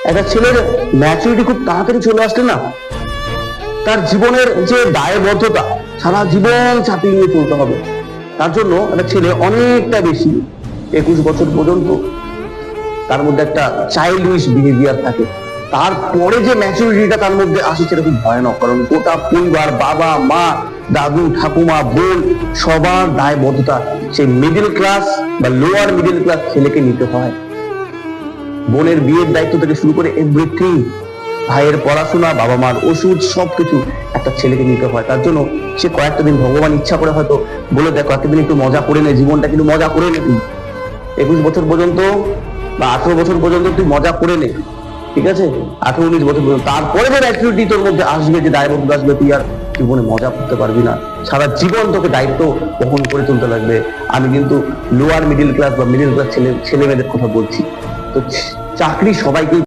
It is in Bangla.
একটা ছেলের ম্যাচুরিটি খুব তাড়াতাড়ি চলে আসলে না, তার জীবনের যে দায়বদ্ধতা সারা জীবন চাপিয়ে নিয়ে চলতে হবে। তার জন্য একটা ছেলে অনেকটা বেশি 21 বছর পর্যন্ত তার মধ্যে একটা চাইল্ডিশ বিহেভিয়ার থাকে। তারপরে যে ম্যাচুরিটিটা তার মধ্যে আসে সেটা খুব ভয়ানক, কারণ গোটা পরিবার, বাবা মা, দাদু ঠাকুমা, বোন, সবার দায়বদ্ধতা সেই মিডল ক্লাস বা লোয়ার মিডল ক্লাস ছেলেকে নিতে হয়। বোনের বিয়ের দায়িত্ব থেকে শুরু করে এভরিথিং, ভাইয়ের পড়াশোনা, বাবা মার ওষুধ, সবকিছু একটা ছেলেকে নিতে হয়। তার জন্য সে কয়েকটা দিন ভগবান ইচ্ছা করে হয়তো বলে দেখো একটা দিন একটু মজা করে নে, জীবনটা কিন্তু মজা করে নে তুই 21 বছর পর্যন্ত বা 18 বছর পর্যন্ত তুই মজা করে নে, ঠিক আছে? 18-19 বছর পর্যন্ত, তারপরে যে ম্যাচুরিটি তোর মধ্যে আসবে, যে দায়বদ্ধতা আসবে, তুই আর জীবনে মজা করতে পারবি না। সারা জীবন তোকে দায়িত্ব বহন করে তুলতে লাগবে। আমি কিন্তু লোয়ার মিডিল ক্লাস বা মিডিল ক্লাস ছেলে মেয়েদের কথা বলছি। তো চাকরি সবাইকে